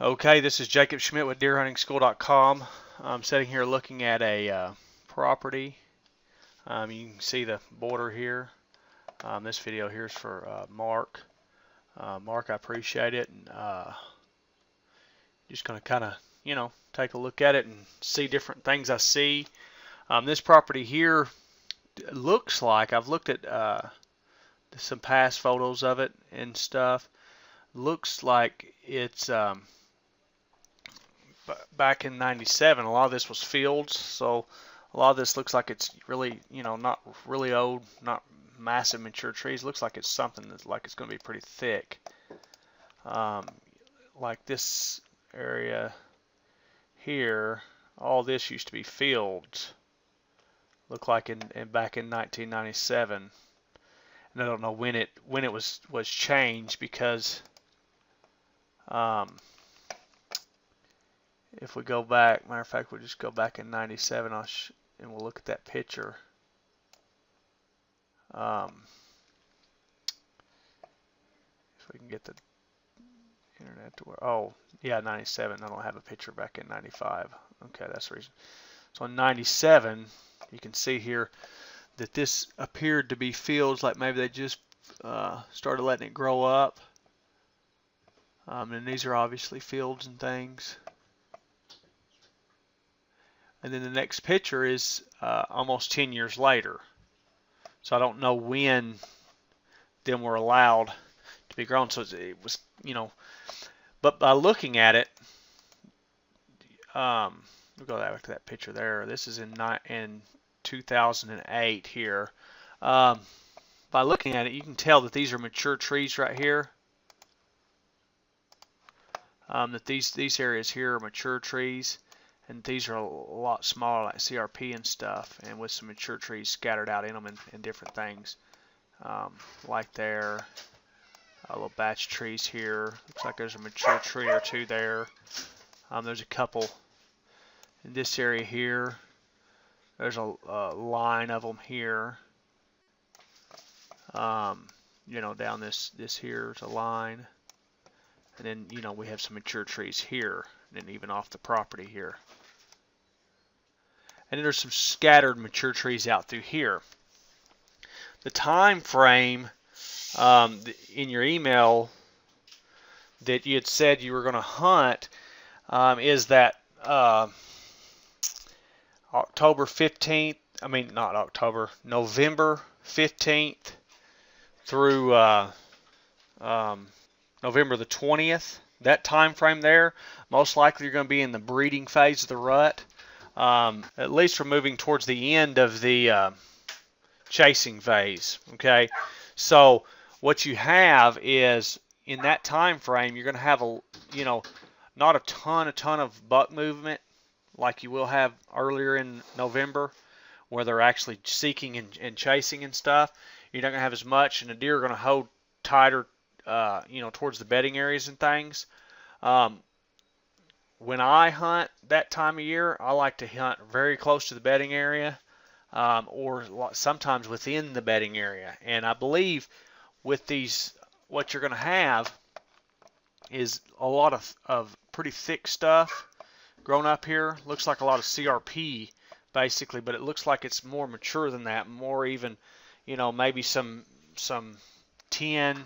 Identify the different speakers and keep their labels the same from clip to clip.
Speaker 1: Okay, this is Jacob Schmidt with deerhuntingschool.com. I'm sitting here looking at a property. You can see the border here. This video here is for Mark. Mark, I appreciate it. And just going to kind of, take a look at it and see different things I see. This property here looks like, I've looked at some past photos of it and stuff. Looks like it's back in '97. A lot of this was fields, so a lot of this looks like it's really, not really old, not massive mature trees. Looks like it's something that's like it's going to be pretty thick. Like this area here, all this used to be fields. Looked like in back in 1997, and I don't know when it was changed because. If we go back, matter of fact, we'll just go back in '97 and we'll look at that picture. If we can get the internet to where, oh, yeah, '97. I don't have a picture back in '95. Okay, that's the reason. So in '97, you can see here that this appeared to be fields, like maybe they just started letting it grow up. And these are obviously fields and things. And then the next picture is almost 10 years later. So I don't know when them were allowed to be grown. So it was, but by looking at it, we'll go back to that picture there. This is in 2008 here. By looking at it, you can tell that these are mature trees right here. That these areas here are mature trees. And these are a lot smaller, like CRP and stuff, and with some mature trees scattered out in them and different things. Like there, a little batch of trees here. Looks like there's a mature tree or two there. There's a couple in this area here. There's a line of them here. Down this here is a line. And then, we have some mature trees here, and then even off the property here. And then there's some scattered mature trees out through here. The time frame in your email that you had said you were going to hunt is that October 15th, November 15th through November the 20th. That time frame there, most likely you're going to be in the breeding phase of the rut. At least we're moving towards the end of the chasing phase. Okay, so what you have is in that time frame you're going to have not a ton of buck movement like you will have earlier in November, where they're actually seeking and chasing and stuff. You're not going to have as much, and the deer are going to hold tighter, towards the bedding areas and things. When I hunt that time of year, I like to hunt very close to the bedding area, or sometimes within the bedding area. And I believe with these, what you're going to have is a lot of pretty thick stuff grown up here. Looks like a lot of CRP basically, but it looks like it's more mature than that, more even, maybe some 10,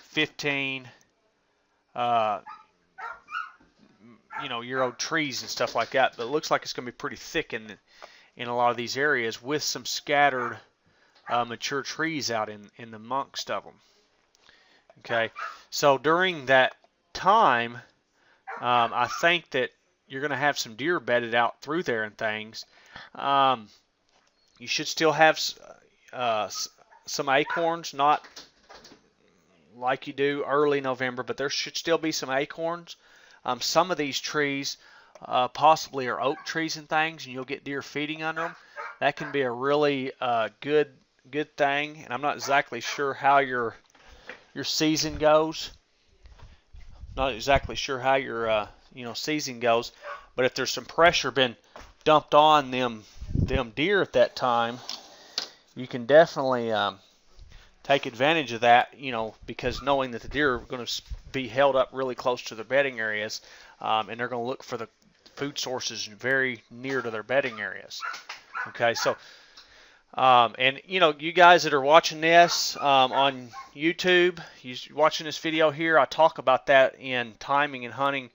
Speaker 1: 15 year-old trees and stuff like that, but it looks like it's going to be pretty thick in a lot of these areas with some scattered mature trees out in the amongst of them. Okay, so during that time, I think that you're going to have some deer bedded out through there and things. You should still have some acorns, not like you do early November, but there should still be some acorns. Some of these trees possibly are oak trees and things, and you'll get deer feeding under them. That can be a really good thing, and I'm not exactly sure how your season goes. Not exactly sure how your season goes, but if there's some pressure been dumped on them deer at that time, you can definitely take advantage of that, because knowing that the deer are going to be held up really close to their bedding areas, and they're going to look for the food sources very near to their bedding areas. Okay, so and you guys that are watching this on YouTube, you watching this video here, I talk about that in timing and hunting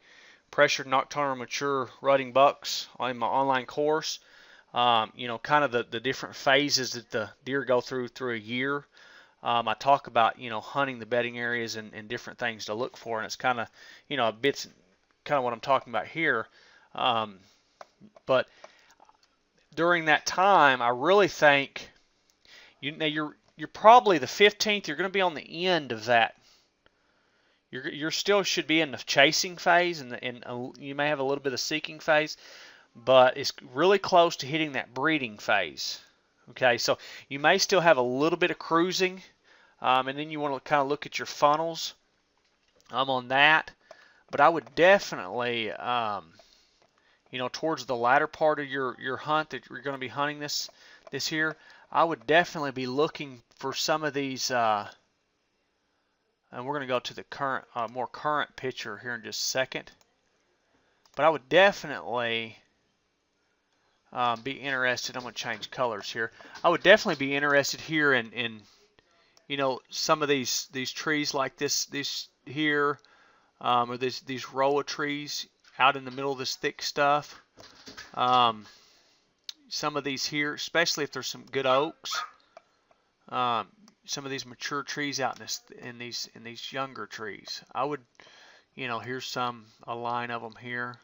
Speaker 1: pressured nocturnal mature rutting bucks on my online course. Kind of the different phases that the deer go through a year. I talk about hunting the bedding areas and different things to look for, and it's kind of bits kind of what I'm talking about here. But during that time, I really think you're probably the 15th. You're going to be on the end of that. You're still should be in the chasing phase, and you may have a little bit of seeking phase, but it's really close to hitting that breeding phase. Okay, so you may still have a little bit of cruising, and then you want to kind of look at your funnels on that. But I would definitely, towards the latter part of your hunt that you're going to be hunting this year, I would definitely be looking for some of these. And we're going to go to the current, more current picture here in just a second. But I would definitely be interested. I'm going to change colors here. I would definitely be interested here in some of these trees like this here, or these row of trees out in the middle of this thick stuff. Some of these here, especially if there's some good oaks. Some of these mature trees out in these younger trees. I would, here's a line of them here.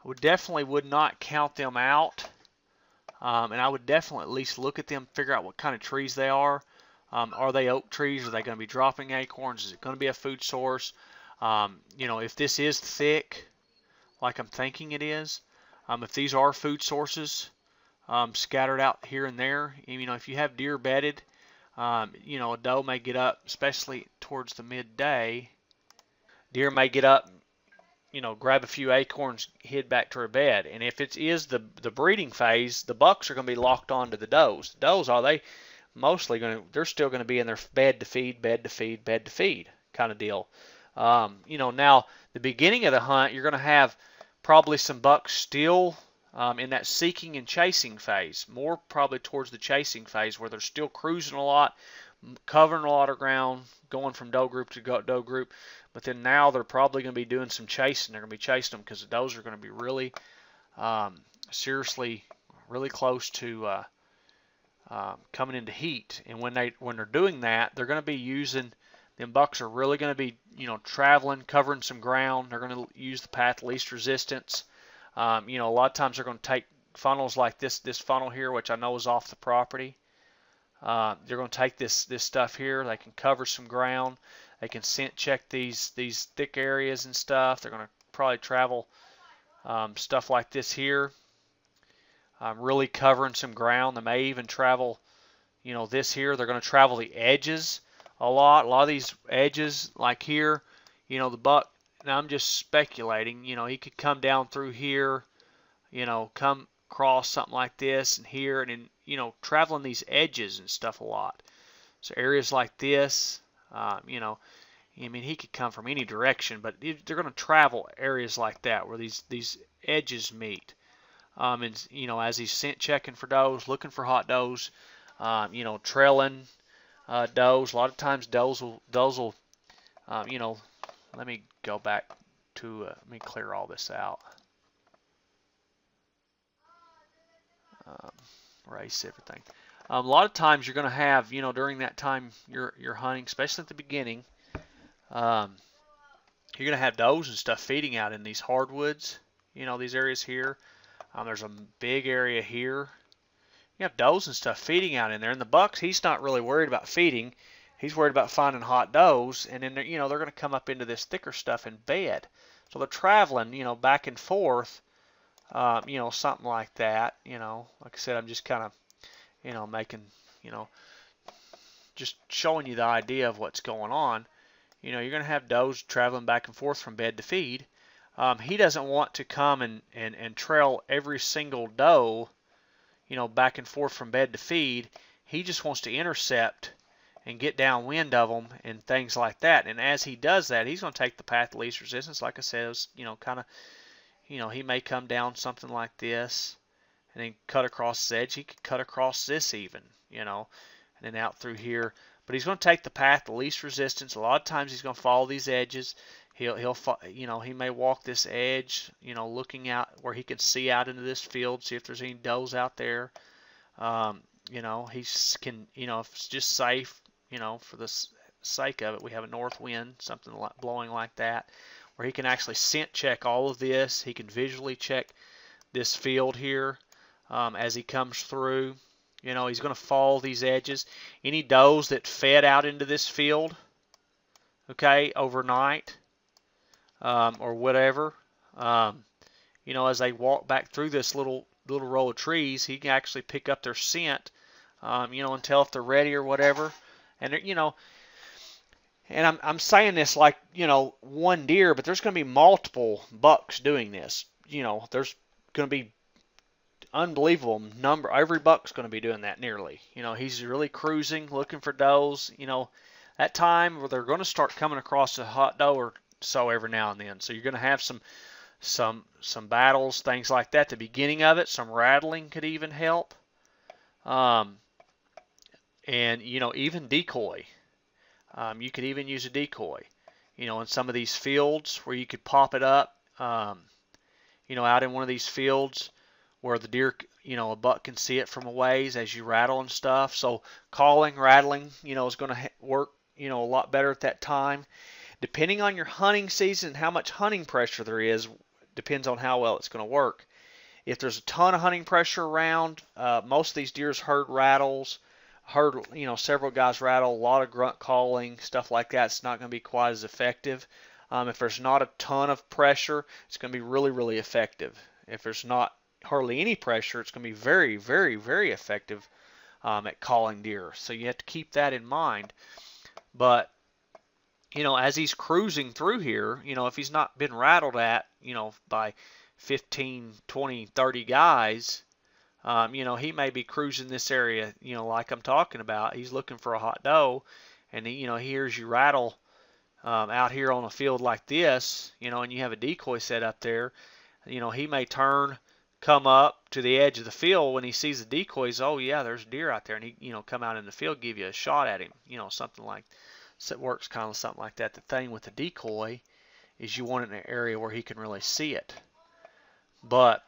Speaker 1: I would not count them out, and I would definitely at least look at them, figure out what kind of trees they are. Are they oak trees? Are they going to be dropping acorns? Is it going to be a food source? If this is thick, like I'm thinking it is, if these are food sources scattered out here and there, if you have deer bedded, a doe may get up, especially towards the midday. Deer may get up, grab a few acorns, head back to her bed. And if it is the breeding phase, the bucks are going to be locked onto the does. The does, they're still going to be in their bed to feed kind of deal. Now the beginning of the hunt, you're going to have probably some bucks still in that seeking and chasing phase, more probably towards the chasing phase where they're still cruising a lot, covering a lot of ground, going from doe group to doe group. But then now they're probably going to be doing some chasing. They're going to be chasing them because the does are going to be really seriously, really close to coming into heat. And when they're doing that, they're going to be using, them bucks are really going to be traveling, covering some ground. They're going to use the path least resistance. A lot of times they're going to take funnels like this funnel here, which I know is off the property. They're going to take this stuff here. They can cover some ground. They can scent check these thick areas and stuff. They're going to probably travel stuff like this here, really covering some ground. They may even travel, this here. They're going to travel the edges a lot. A lot of these edges, like here, the buck. Now I'm just speculating. He could come down through here, come across something like this and here, and then traveling these edges and stuff a lot. So areas like this, he could come from any direction, but they're going to travel areas like that where these edges meet. And as he's scent checking for does, looking for hot does, trailing does. A lot of times does will, let me go back to, let me clear all this out. Erase everything. A lot of times you're going to have, during that time you're hunting, especially at the beginning, you're going to have does and stuff feeding out in these hardwoods, these areas here. There's a big area here. You have does and stuff feeding out in there, and the bucks, he's not really worried about feeding. He's worried about finding hot does, and then they're going to come up into this thicker stuff in bed. So they're traveling, back and forth, something like that. Like I said, I'm just kind of, making, just showing you the idea of what's going on. You're going to have does traveling back and forth from bed to feed. He doesn't want to come and trail every single doe, back and forth from bed to feed. He just wants to intercept, and get downwind of them and things like that. And as he does that, he's going to take the path of least resistance. Like I said, it was, kind of, he may come down something like this and then cut across this edge. He could cut across this even, and then out through here. But he's going to take the path of least resistance. A lot of times he's going to follow these edges. He may walk this edge, looking out where he can see out into this field, see if there's any does out there. He can, if it's just safe, for the sake of it, we have a north wind, something blowing like that, where he can actually scent check all of this. He can visually check this field here as he comes through. He's going to follow these edges. Any does that fed out into this field, okay, overnight or whatever, as they walk back through this little row of trees, he can actually pick up their scent, and tell if they're ready or whatever. And and I'm saying this like, one deer, but there's going to be multiple bucks doing this. There's going to be unbelievable number. Every buck's going to be doing that nearly. He's really cruising, looking for does. That time where they're going to start coming across a hot doe or so every now and then. So you're going to have some battles, things like that. The beginning of it, some rattling could even help. And even decoy. You could even use a decoy. In some of these fields where you could pop it up. Out in one of these fields where the deer, a buck can see it from a ways as you rattle and stuff. So calling, rattling, is going to work, a lot better at that time. Depending on your hunting season and how much hunting pressure there is, depends on how well it's going to work. If there's a ton of hunting pressure around, most of these deer's heard rattles, several guys rattle, a lot of grunt calling, stuff like that. It's not going to be quite as effective. If there's not a ton of pressure, it's going to be really, really effective. If there's not hardly any pressure, it's going to be very, very, very effective at calling deer. So you have to keep that in mind. But, as he's cruising through here, if he's not been rattled at, by 15, 20, 30 guys, he may be cruising this area, like I'm talking about. He's looking for a hot doe, and he hears you rattle out here on a field like this, and you have a decoy set up there. He may turn, come up to the edge of the field when he sees the decoys. Oh yeah, there's a deer out there, and he come out in the field, give you a shot at him. Something like so it works kind of something like that. The thing with the decoy is you want it in an area where he can really see it. But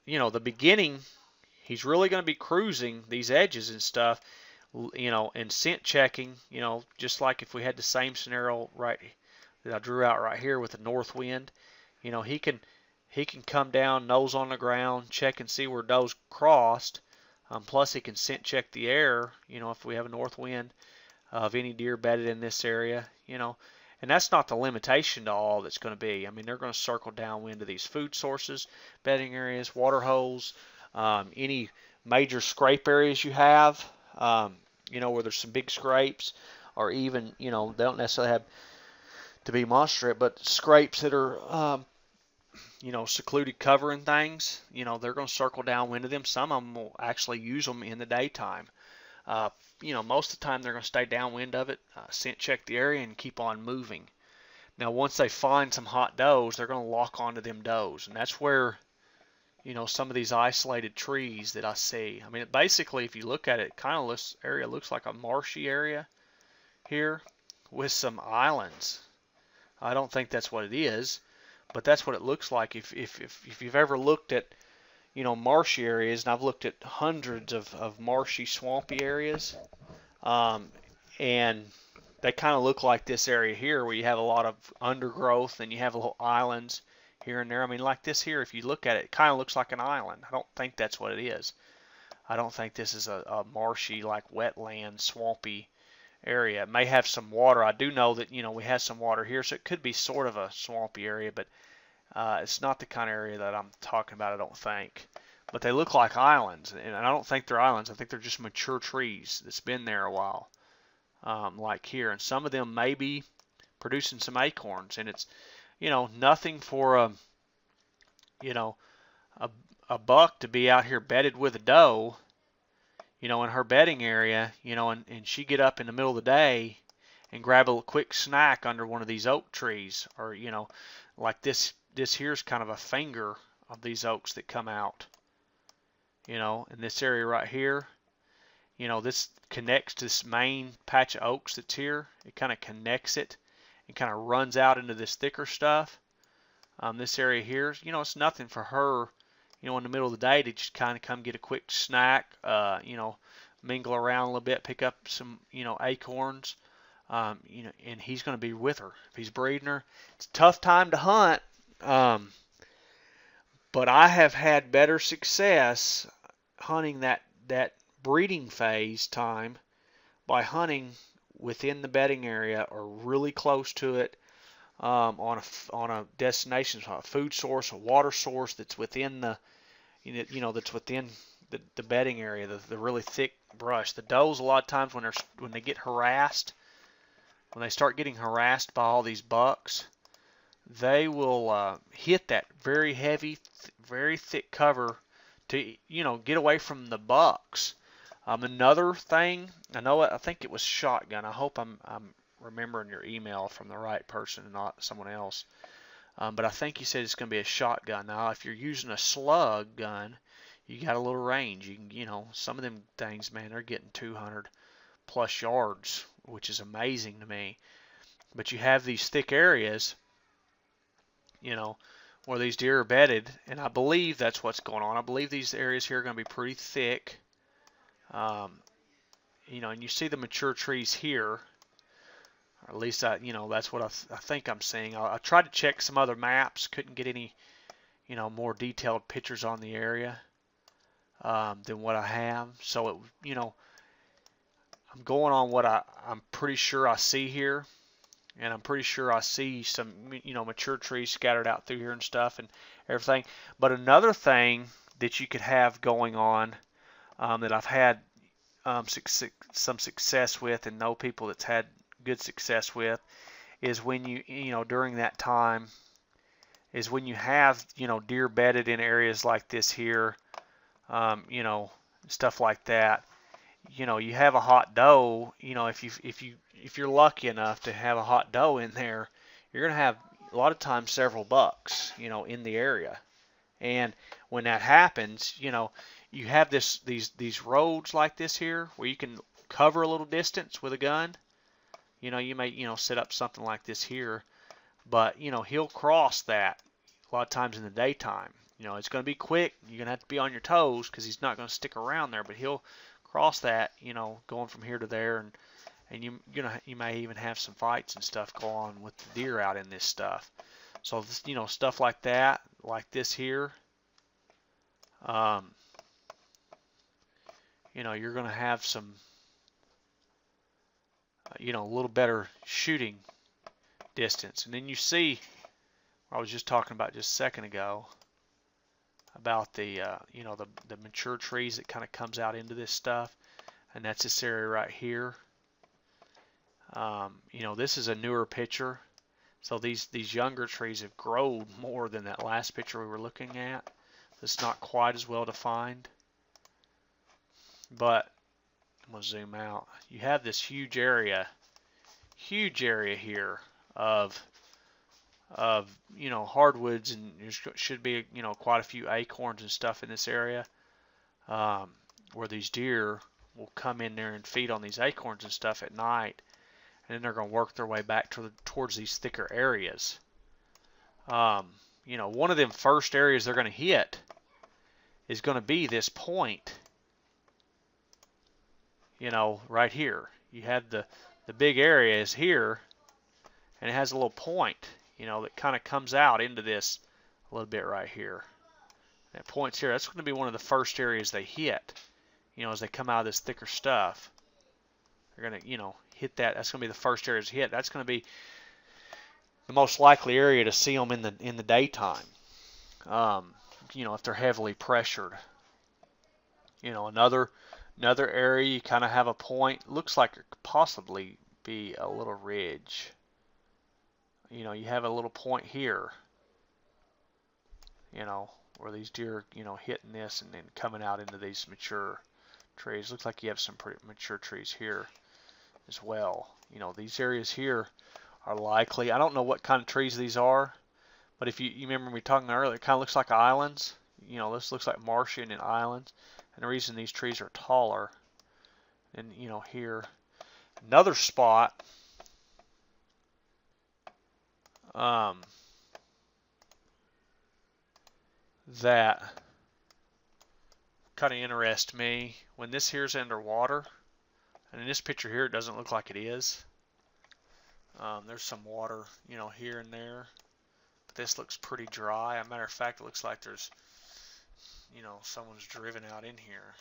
Speaker 1: the beginning, he's really going to be cruising these edges and stuff, and scent checking, just like if we had the same scenario right that I drew out right here with the north wind. He can come down, nose on the ground, check and see where does crossed. Plus he can scent check the air, if we have a north wind of any deer bedded in this area, And that's not the limitation to all that's going to be. I mean, they're going to circle downwind to these food sources, bedding areas, water holes, any major scrape areas you have, where there's some big scrapes, or even, they don't necessarily have to be monstrous, but scrapes that are, secluded cover and things, they're going to circle downwind to them. Some of them will actually use them in the daytime. Most of the time they're going to stay downwind of it, scent check the area, and keep on moving. Now, once they find some hot does, they're going to lock onto them does, and that's where, some of these isolated trees that I see. I mean, basically, if you look at it, kind of this area looks like a marshy area here with some islands. I don't think that's what it is, but that's what it looks like. If you've ever looked at marshy areas, and I've looked at hundreds of marshy, swampy areas, and they kind of look like this area here where you have a lot of undergrowth and you have little islands here and there. I mean, like this here, if you look at it, it kind of looks like an island. I don't think that's what it is. I don't think this is a marshy, like wetland, swampy area. It may have some water. I do know that, we have some water here, so it could be sort of a swampy area, but it's not the kind of area that I'm talking about, I don't think. But they look like islands, and I don't think they're islands. I think they're just mature trees that's been there a while, like here. And some of them may be producing some acorns, and it's, nothing for a buck to be out here bedded with a doe, in her bedding area, and she get up in the middle of the day and grab a quick snack under one of these oak trees, or like this here's kind of a finger of these oaks that come out, in this area right here. This connects to this main patch of oaks that's here. It kind of connects it and kind of runs out into this thicker stuff. This area here, it's nothing for her, in the middle of the day to just kind of come get a quick snack, mingle around a little bit, pick up some, acorns, and he's going to be with her. If he's breeding her, it's a tough time to hunt, but I have had better success hunting that breeding phase time by hunting within the bedding area or really close to it, on a destination, a food source, a water source that's within the that's within the bedding area, the really thick brush. The does, a lot of times when they get harassed, when they start getting harassed by all these bucks, they will hit that very heavy, very thick cover to get away from the bucks. Another thing, I think it was shotgun. I hope I'm remembering your email from the right person and not someone else. But I think you said it's going to be a shotgun. Now, if you're using a slug gun, you got a little range. You can, some of them things, man, they're getting 200 plus yards, which is amazing to me. But you have these thick areas, where these deer are bedded, and I believe that's what's going on. I believe these areas here are going to be pretty thick. And you see the mature trees here, or at least that's what I think I'm seeing. I tried to check some other maps, couldn't get any, more detailed pictures on the area than what I have. So I'm going on what I'm pretty sure I see here, and I'm pretty sure I see some, mature trees scattered out through here and stuff and everything. But another thing that you could have going on, that I've had some success with, and know people that's had good success with, is when during that time, is when you have deer bedded in areas like this here, stuff like that. You have a hot doe. If you're lucky enough to have a hot doe in there, you're gonna have a lot of times several bucks, in the area. And when that happens, you have these roads like this here where you can cover a little distance with a gun. You may set up something like this here, but he'll cross that a lot of times in the daytime. It's going to be quick. You're going to have to be on your toes because he's not going to stick around there, but he'll cross that, going from here to there, and you may even have some fights and stuff go on with the deer out in this stuff. So stuff like that, like this here, you're going to have some, a little better shooting distance. And then you see, I was just talking about just a second ago, about the mature trees that kind of comes out into this stuff, and that's this area right here. This is a newer picture, so these younger trees have grown more than that last picture we were looking at. It's not quite as well defined, but I'm going to zoom out. You have this huge area here of hardwoods, and there should be quite a few acorns and stuff in this area, where these deer will come in there and feed on these acorns and stuff at night, and then they're going to work their way back towards these thicker areas. One of them first areas they're going to hit is going to be this point, right here. You have the big area is here, and it has a little point, that kind of comes out into this a little bit right here. That point's here. That's going to be one of the first areas they hit, as they come out of this thicker stuff. They're going to, hit that. That's going to be the first area to hit. That's going to be the most likely area to see them in the daytime. If they're heavily pressured. Another area you kind of have a point. Looks like it could possibly be a little ridge. You have a little point here. Where these deer, hitting this and then coming out into these mature trees. Looks like you have some pretty mature trees here as well. You know, these areas here are likely, I don't know what kind of trees these are, but if you remember me talking earlier, it kind of looks like islands. You know, this looks like marshy and islands. And the reason these trees are taller than, you know, here. Another spot that kind of interests me, when this here's underwater, and in this picture here it doesn't look like it is. There's some water, you know, here and there, but this looks pretty dry. As a matter of fact, it looks like there's, you know, someone's driven out in here.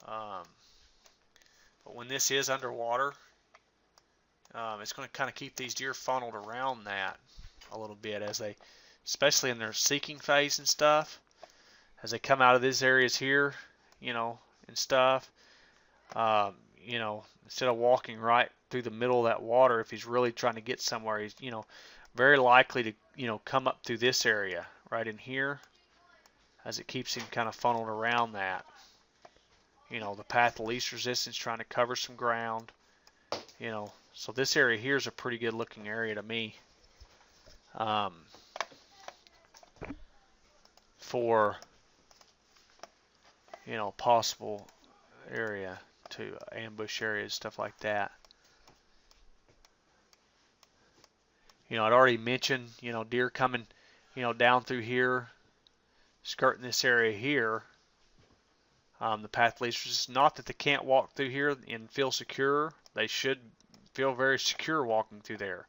Speaker 1: But when this is underwater, it's going to kind of keep these deer funneled around that a little bit as they, especially in their seeking phase and stuff, as they come out of these areas here, you know, and stuff. You know, instead of walking right through the middle of that water, if he's really trying to get somewhere, he's, you know, very likely to, you know, come up through this area right in here, as it keeps him kind of funneled around that. You know, the path of least resistance, trying to cover some ground. You know, so this area here is a pretty good looking area to me. For, you know, possible area to ambush areas, stuff like that. You know, I'd already mentioned, you know, deer coming, you know, down through here, skirting this area here. The path leads, it's not that they can't walk through here and feel secure. They should feel very secure walking through there,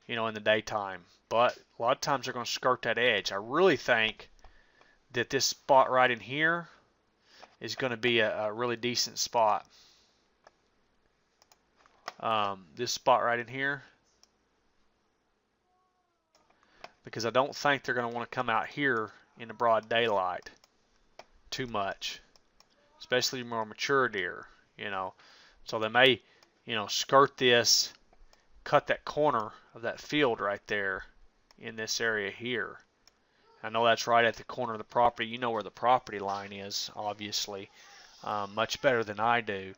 Speaker 1: you know, in the daytime. But a lot of times they're going to skirt that edge. I really think that this spot right in here is going to be a really decent spot. This spot right in here, because I don't think they're going to want to come out here in the broad daylight too much, especially more mature deer, you know. So they may, you know, skirt this, cut that corner of that field right there in this area here. I know that's right at the corner of the property. You know where the property line is, obviously, much better than I do.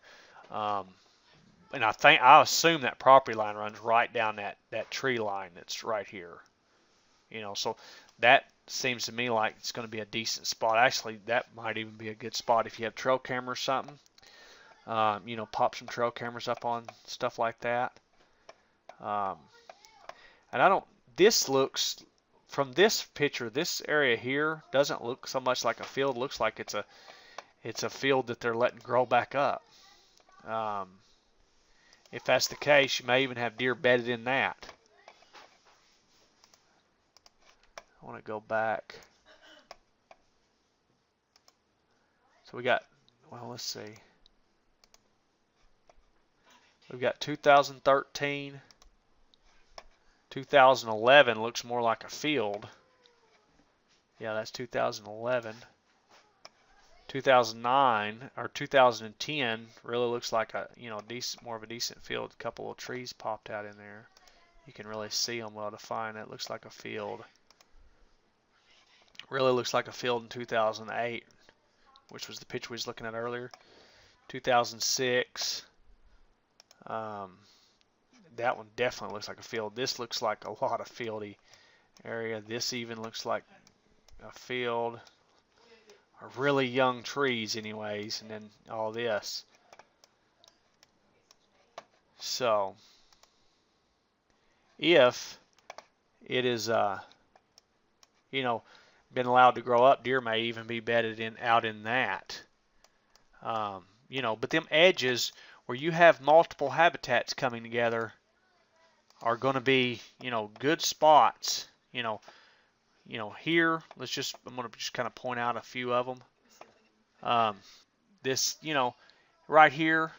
Speaker 1: And I assume that property line runs right down that tree line that's right here. You know, so that seems to me like it's going to be a decent spot. Actually, that might even be a good spot if you have trail camera or something. You know, pop some trail cameras up on stuff like that. And I don't, this looks, from this picture, this area here doesn't look so much like a field. It looks like it's a field that they're letting grow back up. If that's the case, you may even have deer bedded in that. I want to go back. So we got, well, let's see. We've got 2013. 2011 looks more like a field. Yeah, that's 2011. 2009 or 2010 really looks like a, you know, decent, more of a decent field. A couple of trees popped out in there. You can really see them well defined. It looks like a field. Really looks like a field in 2008, which was the picture we was looking at earlier. 2006. That one definitely looks like a field. This looks like a lot of fieldy area. This even looks like a field. Or really young trees anyways, and then all this. So if it is you know, been allowed to grow up, deer may even be bedded in out in that. You know, but them edges where you have multiple habitats coming together are going to be, you know, good spots. You know, here, I'm going to just kind of point out a few of them. This, you know, right here,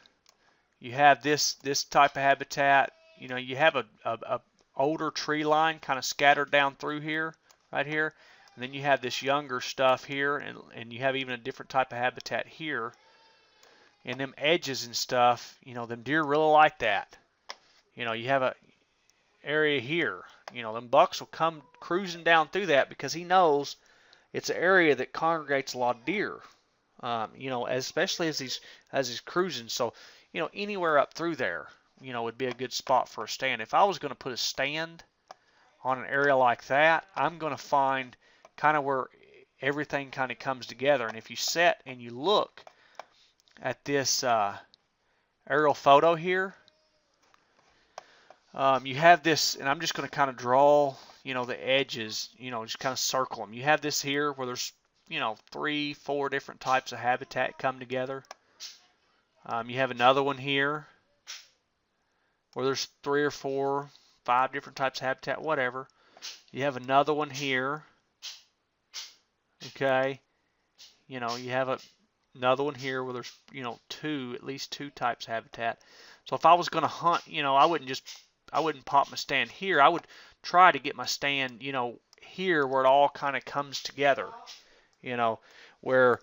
Speaker 1: you have this type of habitat. You know, you have a older tree line kind of scattered down through here, right here. And then you have this younger stuff here, and you have even a different type of habitat here. And them edges and stuff, you know, them deer really like that. You know, you have a area here. You know, them bucks will come cruising down through that because he knows, it's an area that congregates a lot of deer. You know, especially as he's cruising. So, you know, anywhere up through there, you know, would be a good spot for a stand. If I was going to put a stand on an area like that, I'm going to find kind of where everything kind of comes together. And if you set and you look at this aerial photo here, you have this, and I'm just going to kind of draw, you know, the edges, you know, just kind of circle them. You have this here where there's, you know, 3, 4 different types of habitat come together. You have another one here where there's 3 or 4, 5 different types of habitat, whatever. You have another one here. Okay. You know, you have another one here where there's, you know, at least two types of habitat. So if I was going to hunt, you know, I wouldn't pop my stand here. I would try to get my stand, you know, here where it all kind of comes together. You know, where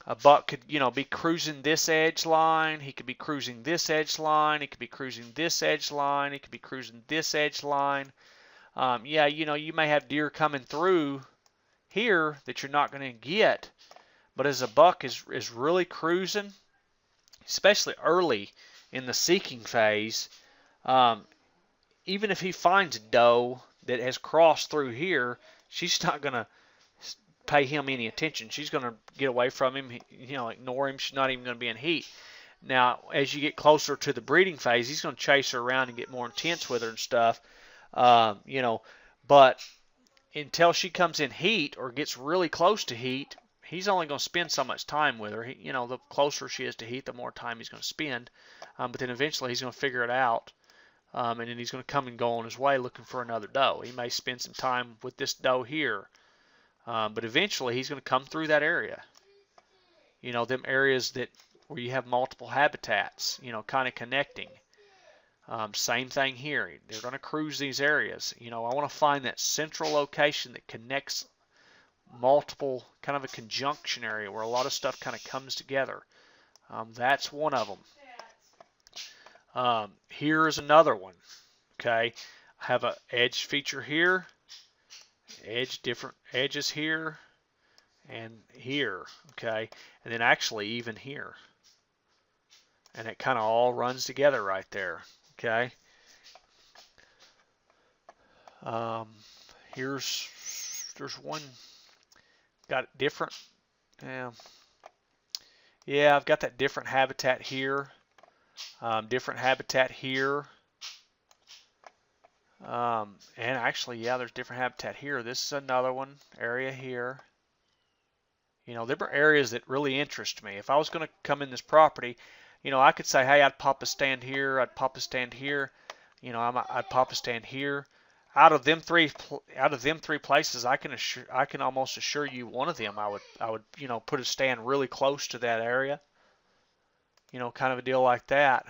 Speaker 1: a buck could, you know, be cruising this edge line. He could be cruising this edge line. He could be cruising this edge line. He could be cruising this edge line. Yeah, you know, you may have deer coming through here that you're not going to get. But as a buck is really cruising, especially early in the seeking phase, even if he finds a doe that has crossed through here, she's not going to pay him any attention. She's going to get away from him, you know, ignore him. She's not even going to be in heat. Now, as you get closer to the breeding phase, he's going to chase her around and get more intense with her and stuff, you know. But until she comes in heat or gets really close to heat, he's only going to spend so much time with her. You know, the closer she is to heat, the more time he's going to spend. But then eventually he's going to figure it out, and then he's going to come and go on his way looking for another doe. He may spend some time with this doe here, but eventually he's going to come through that area. You know, them areas where you have multiple habitats, you know, kind of connecting. Same thing here. They're going to cruise these areas. You know, I want to find that central location that connects multiple, kind of a conjunction area where a lot of stuff kind of comes together. That's one of them. Here is another one. Okay, I have an edge feature here, different edges here, and here. Okay, and then actually even here, and it kind of all runs together right there. Okay. There's one got different. Yeah, I've got that different habitat here. Different habitat here. And actually, yeah, there's different habitat here. This is another one, area here. You know, there are areas that really interest me. If I was going to come in this property, you know, I could say, hey, I'd pop a stand here, I'd pop a stand here, you know, I'd pop a stand here. Out of them three places, I can almost assure you one of them I would you know, put a stand really close to that area. You know, kind of a deal like that.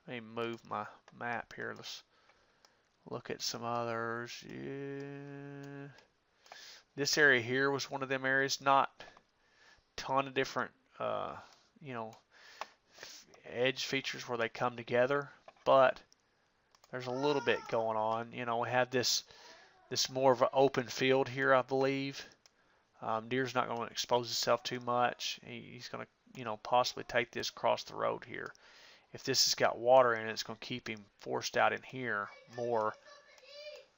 Speaker 1: Let me move my map here. Let's look at some others. Yeah. This area here was one of them areas. Not a ton of different, you know, edge features where they come together, but there's a little bit going on. You know, we have this more of an open field here, I believe. Deer's not going to expose himself too much. He's going to, you know, possibly take this across the road here. If this has got water in it, it's going to keep him forced out in here more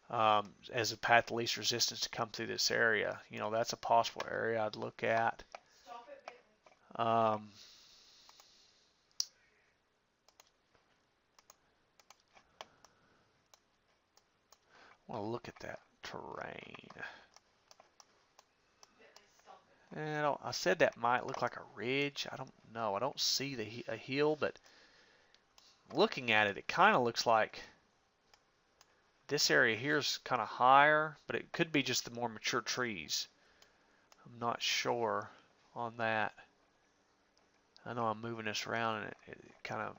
Speaker 1: as a path of least resistance to come through this area. You know, that's a possible area I'd look at. I want to look at that terrain. And I said that might look like a ridge. I don't know. I don't see a hill, but looking at it, it kind of looks like this area here is kind of higher, but it could be just the more mature trees. I'm not sure on that. I know I'm moving this around, and it kind of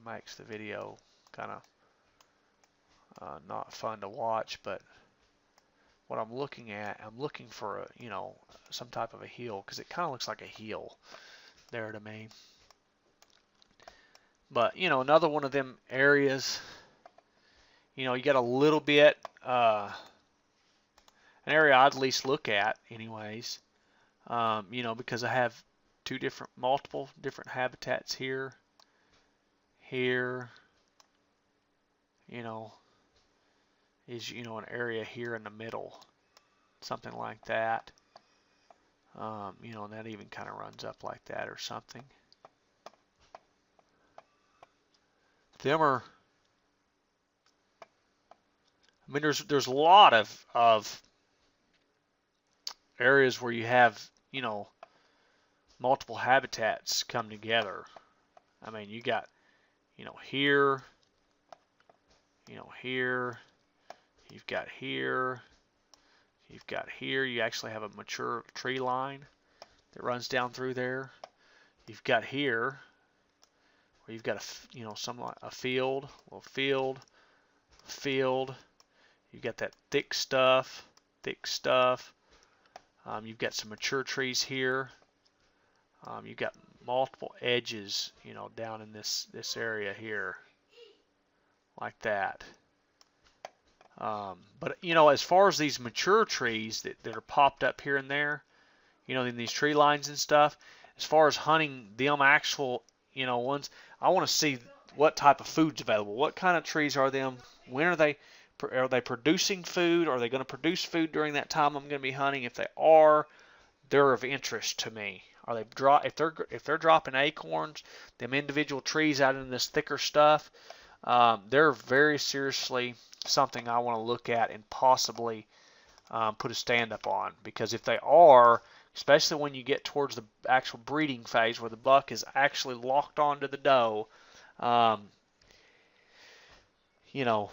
Speaker 1: makes the video kind of not fun to watch, but what I'm looking for a, you know, some type of a hill, because it kind of looks like a hill there to me. But, you know, another one of them areas, you know, you got a little bit, an area I'd at least look at anyways. You know, because I have multiple different habitats here, here, you know, is, you know, an area here in the middle, something like that. You know, and that even kind of runs up like that or something. Them are, I mean, there's a lot of areas where you have, you know, multiple habitats come together. I mean, you got, you know, here, you know, here, you've got here, you've got here. You actually have a mature tree line that runs down through there. You've got here where you've got a, you know, a field, a little field, field. You've got that thick stuff, thick stuff. You've got some mature trees here. You've got multiple edges, you know, down in this area here, like that. But you know, as far as these mature trees that are popped up here and there, you know, in these tree lines and stuff, as far as hunting them actual, you know, ones, I want to see what type of food's available. What kind of trees are them? When are they producing food? Are they going to produce food during that time I'm going to be hunting? If they are, they're of interest to me. Are they if they're dropping acorns, them individual trees out in this thicker stuff, they're very seriously something I want to look at and possibly put a stand up on. Because if they are, especially when you get towards the actual breeding phase where the buck is actually locked onto the doe, you know,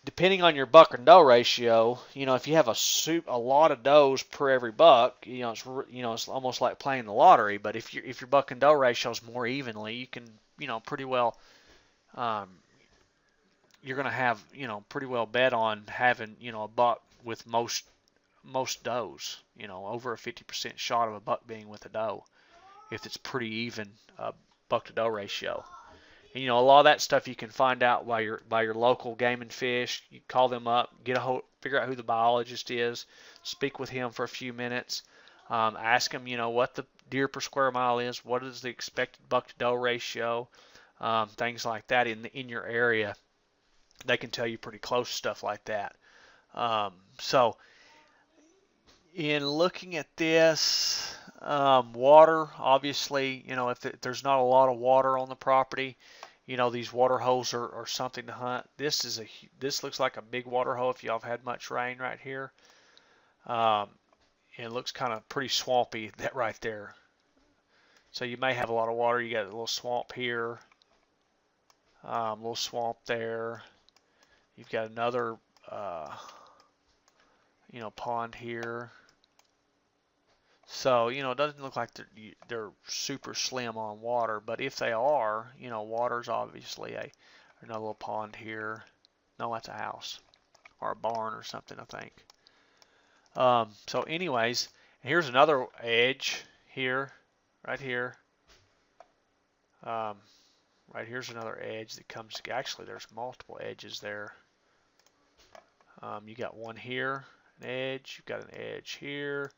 Speaker 1: depending on your buck and doe ratio, you know, if you have a lot of does per every buck, you know, it's almost like playing the lottery. But if your buck and doe ratio is more evenly, you can, you know, pretty well, you're going to have, you know, pretty well bet on having, you know, a buck with most does, you know, over a 50% shot of a buck being with a doe, if it's pretty even buck to doe ratio. And, you know, a lot of that stuff you can find out by your local Game and Fish. You call them up, figure out who the biologist is, speak with him for a few minutes, ask him, you know, what the deer per square mile is, what is the expected buck to doe ratio, things like that in your area. They can tell you pretty close stuff like that. So in looking at this, water, obviously, you know, if there's not a lot of water on the property, you know, these water holes are something to hunt. This looks like a big water hole if y'all have had much rain right here. And it looks kind of pretty swampy that right there. So you may have a lot of water. You got a little swamp here, a little swamp there. You've got another, you know, pond here. So, you know, it doesn't look like they're super slim on water, but if they are, you know, water's obviously another little pond here. No, that's a house or a barn or something, I think. So anyways, here's another edge here, right here. Right here's another edge that comes, actually there's multiple edges there. You got one here, an edge, you've got an edge here.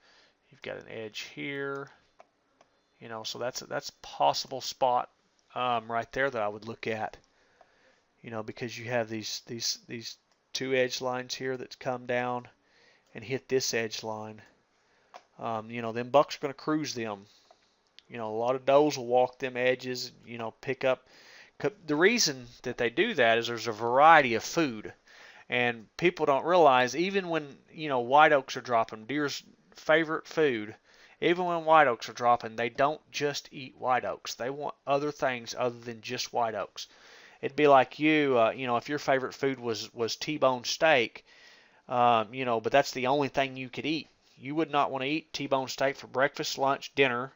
Speaker 1: You've got an edge here, you know, so that's a possible spot right there that I would look at, you know, because you have these two edge lines here that come down and hit this edge line. You know, them bucks are going to cruise them. You know, a lot of does will walk them edges, you know, pick up. The reason that they do that is there's a variety of food, and people don't realize even when, you know, white oaks are dropping, deer's favorite food, even when white oaks are dropping, they don't just eat white oaks. They want other things other than just white oaks. It'd be like you know, if your favorite food was T-bone steak, you know, but that's the only thing you could eat. You would not want to eat T-bone steak for breakfast, lunch, dinner,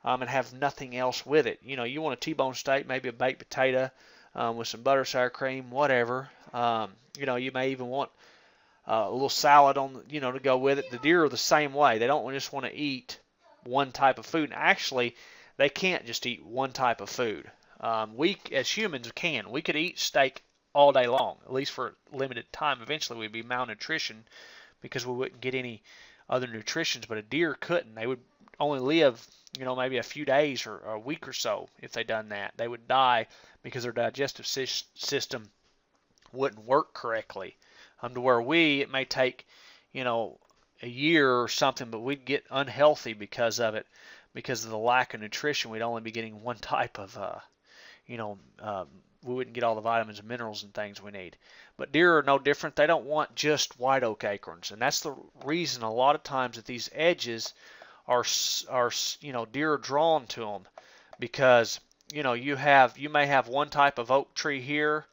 Speaker 1: and have nothing else with it. You know, you want a T-bone steak, maybe a baked potato with some butter, sour cream, whatever. You know, you may even want a little salad on, you know, to go with it. The deer are the same way. They don't just want to eat one type of food. And actually, they can't just eat one type of food. We, as humans, can. We could eat steak all day long, at least for a limited time. Eventually, we'd be malnutrition because we wouldn't get any other nutritions. But a deer couldn't. only live, maybe a few days or a week or so if they done that. They would die because their digestive system wouldn't work correctly. To where it may take, a year or something, but we'd get unhealthy because of it, because of the lack of nutrition. We'd only be getting one type of, we wouldn't get all the vitamins and minerals and things we need. But deer are no different. They don't want just white oak acorns, and that's the reason a lot of times that these edges are deer are drawn to them, because you may have one type of oak tree here,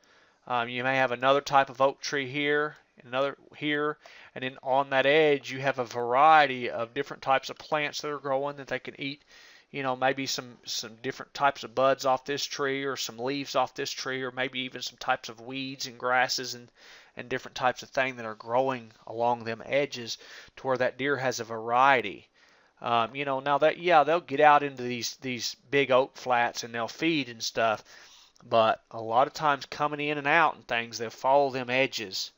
Speaker 1: you may have another type of oak tree here, another here, and then on that edge you have a variety of different types of plants that are growing that they can eat. Maybe some different types of buds off this tree, or some leaves off this tree, or maybe even some types of weeds and grasses and different types of things that are growing along them edges, to where that deer has a variety. Now that, they'll get out into these big oak flats and they'll feed and stuff, but a lot of times coming in and out and things, they'll follow them edges.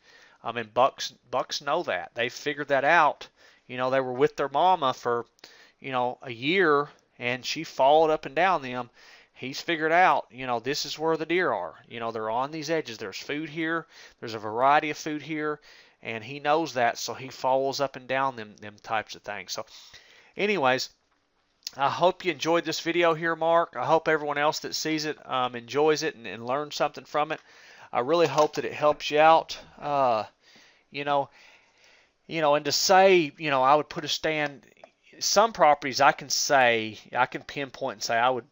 Speaker 1: And bucks know that. They figured that out. They were with their mama for, a year, and she followed up and down them. He's figured out, this is where the deer are. They're on these edges. There's food here. There's a variety of food here, and he knows that, so he follows up and down them types of things. So anyways, I hope you enjoyed this video here, Mark. I hope everyone else that sees it enjoys it and learns something from it. I really hope that it helps you out. And to say, I would put a stand. Some properties I can pinpoint and say I would,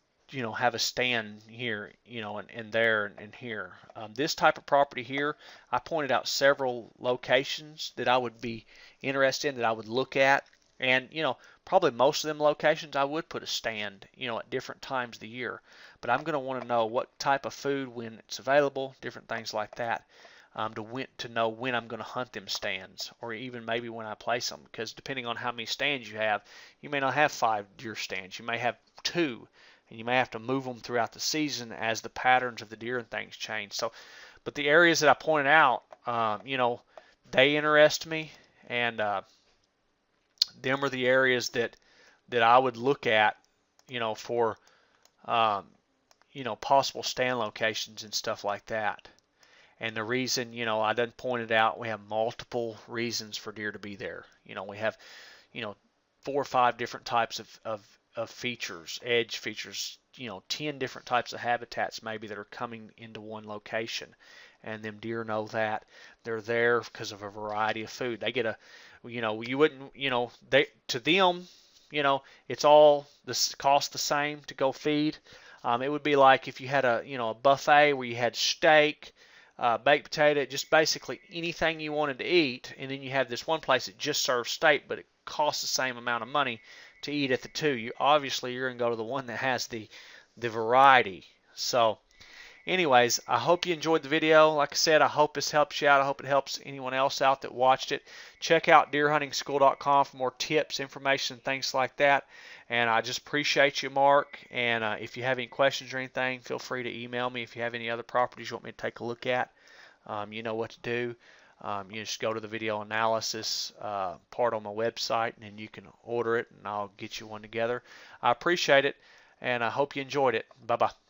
Speaker 1: have a stand here, and there and here. This type of property here, I pointed out several locations that I would be interested in, that I would look at. And, probably most of them locations I would put a stand, at different times of the year. But I'm going to want to know what type of food, when it's available, different things like that, to know when I'm going to hunt them stands, or even maybe when I place them. Because depending on how many stands you have, you may not have 5 deer stands. You may have 2, and you may have to move them throughout the season as the patterns of the deer and things change. So, but the areas that I pointed out, they interest me, and them are the areas that I would look at, for possible stand locations and stuff like that. And the reason, I done pointed out, we have multiple reasons for deer to be there. We have, 4 or 5 different types of features, edge features, 10 different types of habitats maybe that are coming into one location. And them deer know that. They're there because of a variety of food. They get you wouldn't, to them, it's all this cost the same to go feed. It would be like if you had a buffet where you had steak, baked potato, just basically anything you wanted to eat, and then you have this one place that just serves steak, but it costs the same amount of money to eat at the two. You're going to go to the one that has the variety. So anyways, I hope you enjoyed the video. Like I said, I hope this helps you out. I hope it helps anyone else out that watched it. Check out deerhuntingschool.com for more tips, information, things like that. And I just appreciate you, Mark. And if you have any questions or anything, feel free to email me. If you have any other properties you want me to take a look at, you know what to do. You just go to the video analysis part on my website, and then you can order it, and I'll get you one together. I appreciate it, and I hope you enjoyed it. Bye-bye.